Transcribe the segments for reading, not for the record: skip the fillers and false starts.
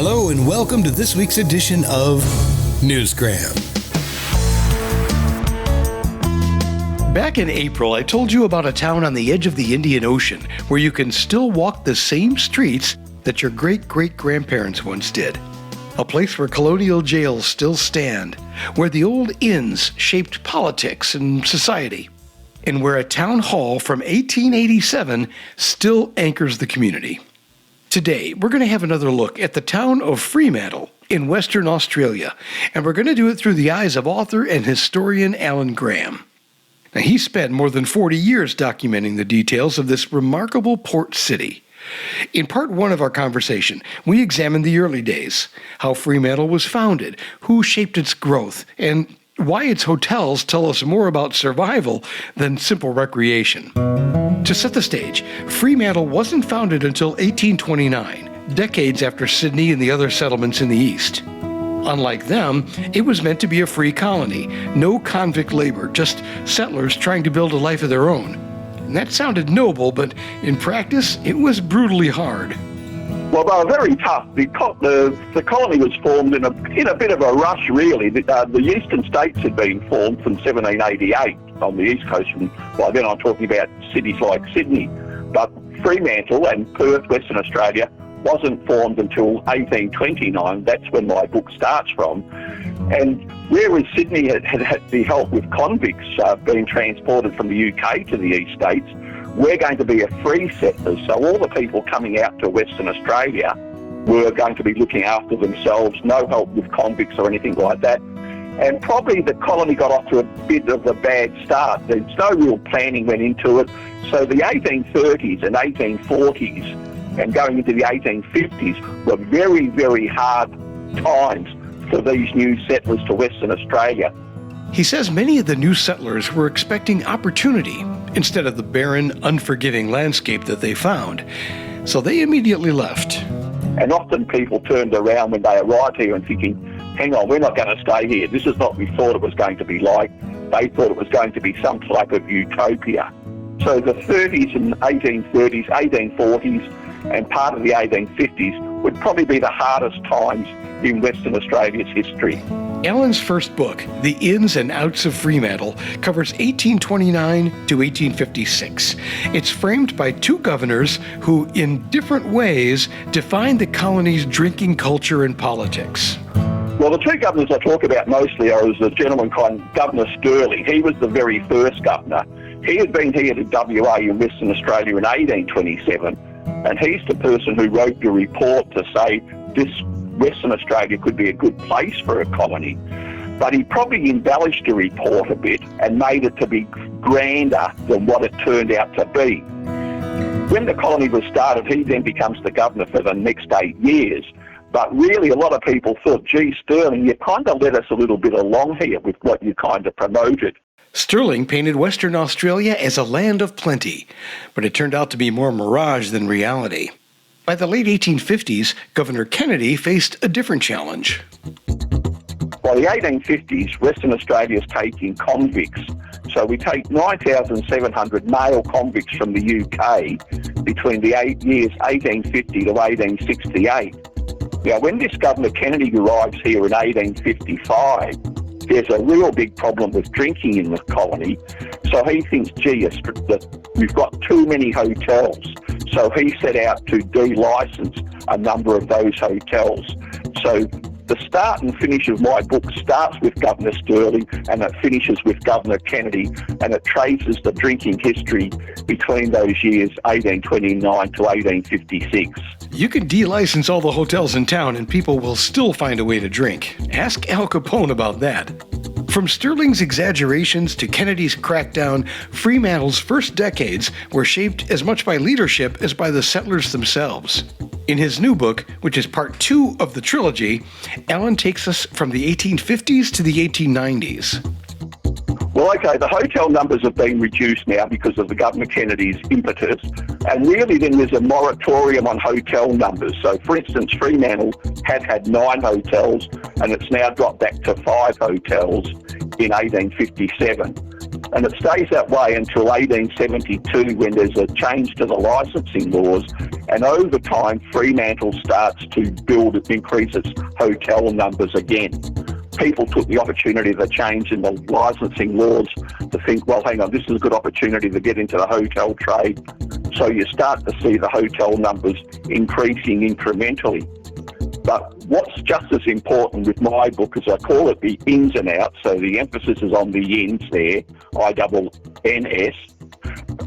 Hello and welcome to this week's edition of Newsgram. Back in April, I told you about a town on the edge of the Indian Ocean where you can still walk the same streets that your great-great-grandparents once did. A place where colonial jails still stand, where the old inns shaped politics and society, and where a town hall from 1887 still anchors the community. Today, we're going to have another look at the town of Fremantle in Western Australia, and we're going to do it through the eyes of author and historian Alan Graham. Now, he spent more than 40 years documenting the details of this remarkable port city. In part one of our conversation, we examined the early days, how Fremantle was founded, who shaped its growth, and why its hotels tell us more about survival than simple recreation. To set the stage, Fremantle wasn't founded until 1829, decades after Sydney and the other settlements in the east. Unlike them, it was meant to be a free colony, no convict labor, just settlers trying to build a life of their own. And that sounded noble, but in practice, it was brutally hard. Well, they were very tough. The colony was formed in a bit of a rush, really. The eastern states had been formed from 1788 on the east coast. And by then I'm talking about cities like Sydney. But Fremantle and Perth, Western Australia, wasn't formed until 1829. That's when my book starts from. And whereas Sydney had the help with convicts being transported from the UK to the east states, we're going to be a free settlers. So all the people coming out to Western Australia were going to be looking after themselves, no help with convicts or anything like that. And probably the colony got off to a bit of a bad start. There's no real planning went into it. So the 1830s and 1840s and going into the 1850s were very, very hard times for these new settlers to Western Australia. He says many of the new settlers were expecting opportunity instead of the barren, unforgiving landscape that they found, so they immediately left. And often people turned around when they arrived here and thinking, hang on, we're not going to stay here. This is not what we thought it was going to be like. They thought it was going to be some type of utopia. So the 30s and 1830s, 1840s, and part of the 1850s would probably be the hardest times in Western Australia's history. Alan's first book, The Ins and Outs of Fremantle, covers 1829 to 1856. It's framed by two governors who, in different ways, defined the colony's drinking culture and politics. Well, the two governors I talk about mostly are a gentleman called Governor Stirling. He was the very first governor. He had been here to WA in Western Australia in 1827, and he's the person who wrote the report to say this Western Australia could be a good place for a colony. But he probably embellished the report a bit and made it to be grander than what it turned out to be. When the colony was started, he then becomes the governor for the next 8 years. But really, a lot of people thought, gee, Stirling, you kind of led us a little bit along here with what you kind of promoted. Stirling painted Western Australia as a land of plenty, but it turned out to be more mirage than reality. By the late 1850s, Governor Kennedy faced a different challenge. By the 1850s, Western Australia is taking convicts. So we take 9,700 male convicts from the UK between the 8 years 1850 to 1868. Now, when this Governor Kennedy arrives here in 1855, there's a real big problem with drinking in the colony. So he thinks, gee, that we've got too many hotels. So he set out to de-license a number of those hotels. So the start and finish of my book starts with Governor Stirling and it finishes with Governor Kennedy, and it traces the drinking history between those years 1829 to 1856. You can de-license all the hotels in town and people will still find a way to drink. Ask Al Capone about that. From Stirling's exaggerations to Kennedy's crackdown, Fremantle's first decades were shaped as much by leadership as by the settlers themselves. In his new book, which is part 2 of the trilogy, Alan takes us from the 1850s to the 1890s. Well, okay, the hotel numbers have been reduced now because of the Governor Kennedy's impetus, and really then there's a moratorium on hotel numbers. So, for instance, Fremantle had 9 hotels, and it's now dropped back to 5 hotels in 1857. And it stays that way until 1872 when there's a change to the licensing laws, and over time Fremantle starts to increase its hotel numbers again. People took the opportunity of the change in the licensing laws to think, well, hang on, this is a good opportunity to get into the hotel trade. So you start to see the hotel numbers increasing incrementally. But what's just as important with my book is I call it the ins and outs, so the emphasis is on the ins there, I-double-N-S,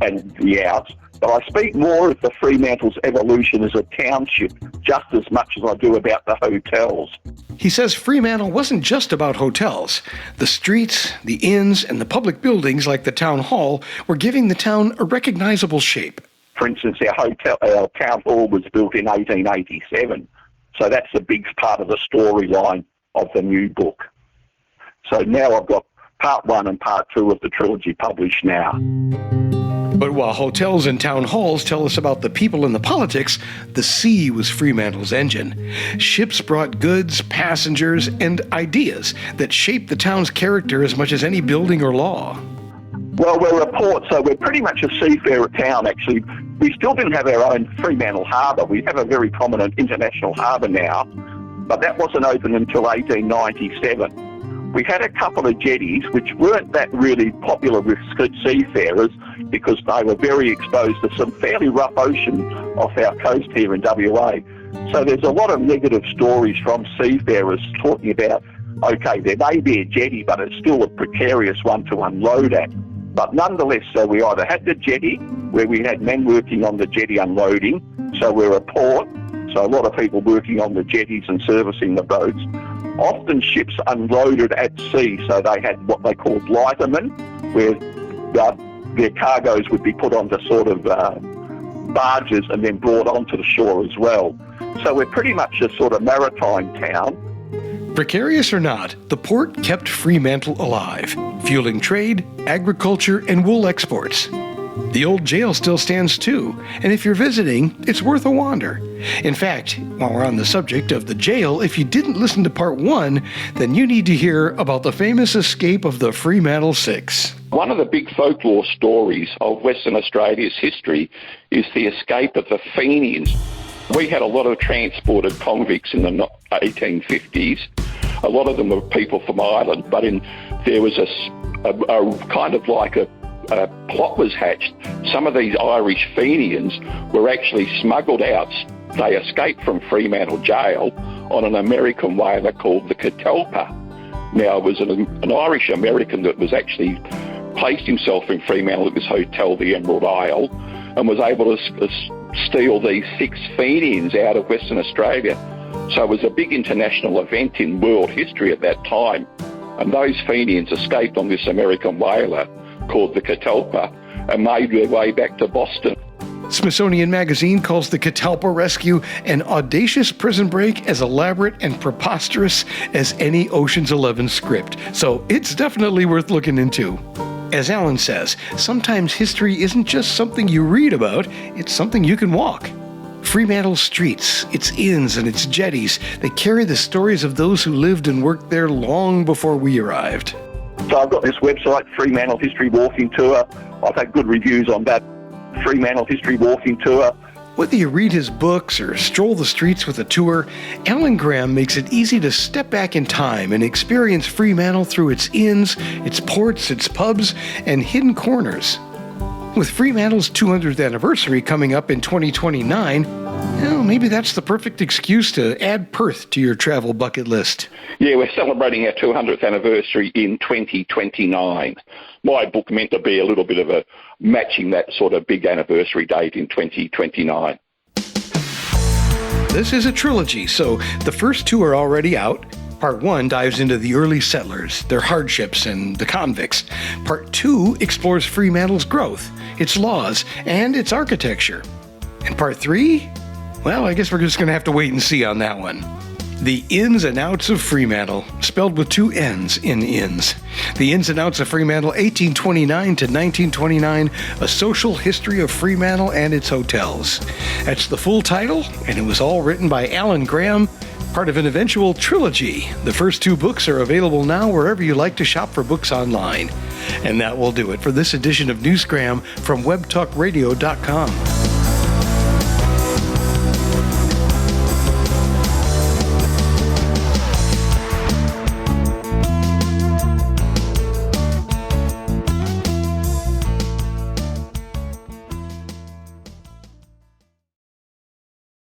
and the outs. But I speak more of the Fremantle's evolution as a township just as much as I do about the hotels. He says Fremantle wasn't just about hotels. The streets, the inns, and the public buildings like the town hall were giving the town a recognizable shape. For instance, our town hall was built in 1887. So that's a big part of the storyline of the new book. So now I've got part 1 and part 2 of the trilogy published now. But while hotels and town halls tell us about the people and the politics, the sea was Fremantle's engine. Ships brought goods, passengers, and ideas that shaped the town's character as much as any building or law. Well, we're a port, so we're pretty much a seafarer town, actually. We still didn't have our own Fremantle harbour. We have a very prominent international harbour now, but that wasn't open until 1897. We had a couple of jetties, which weren't that really popular with seafarers because they were very exposed to some fairly rough ocean off our coast here in WA. So there's a lot of negative stories from seafarers talking about, okay, there may be a jetty, but it's still a precarious one to unload at. But nonetheless, so we either had the jetty, where we had men working on the jetty unloading, so we're a port, so a lot of people working on the jetties and servicing the boats. Often ships unloaded at sea, so they had what they called lightermen, where their cargoes would be put onto sort of barges and then brought onto the shore as well. So we're pretty much a sort of maritime town. Precarious or not, the port kept Fremantle alive, fueling trade, agriculture, and wool exports. The old jail still stands too, and if you're visiting, it's worth a wander. In fact, while we're on the subject of the jail, if you didn't listen to part 1, then you need to hear about the famous escape of the Fremantle Six. One of the big folklore stories of Western Australia's history is the escape of the Fenians. We had a lot of transported convicts in the 1850s. A lot of them were people from Ireland, but there was a kind of like a plot was hatched. Some of these Irish Fenians were actually smuggled out. They escaped from Fremantle jail on an American whaler called the Catalpa. Now, it was an Irish American that was actually placed himself in Fremantle at this hotel, the Emerald Isle, and was able to steal these 6 Fenians out of Western Australia. So it was a big international event in world history at that time. And those Fenians escaped on this American whaler called the Catalpa and made their way back to Boston. Smithsonian Magazine calls the Catalpa rescue an audacious prison break as elaborate and preposterous as any Ocean's 11 script. So it's definitely worth looking into. As Alan says, sometimes history isn't just something you read about, it's something you can walk. Fremantle's streets, its inns and its jetties, they carry the stories of those who lived and worked there long before we arrived. So I've got this website, Fremantle History Walking Tour. I've had good reviews on that, Fremantle History Walking Tour. Whether you read his books or stroll the streets with a tour, Alan Graham makes it easy to step back in time and experience Fremantle through its inns, its ports, its pubs, and hidden corners. With Fremantle's 200th anniversary coming up in 2029, well, maybe that's the perfect excuse to add Perth to your travel bucket list. Yeah, we're celebrating our 200th anniversary in 2029. My book meant to be a little bit of a matching that sort of big anniversary date in 2029. This is a trilogy, so the first 2 are already out. Part 1 dives into the early settlers, their hardships, and the convicts. Part 2 explores Fremantle's growth, its laws, and its architecture. And Part 3? Well, I guess we're just going to have to wait and see on that one. The Ins and Outs of Fremantle, spelled with 2 N's in inns. The Ins and Outs of Fremantle, 1829 to 1929, A Social History of Fremantle and Its Hotels. That's the full title, and it was all written by Alan Graham, part of an eventual trilogy. The first 2 books are available now wherever you like to shop for books online. And that will do it for this edition of Newsgram from webtalkradio.com.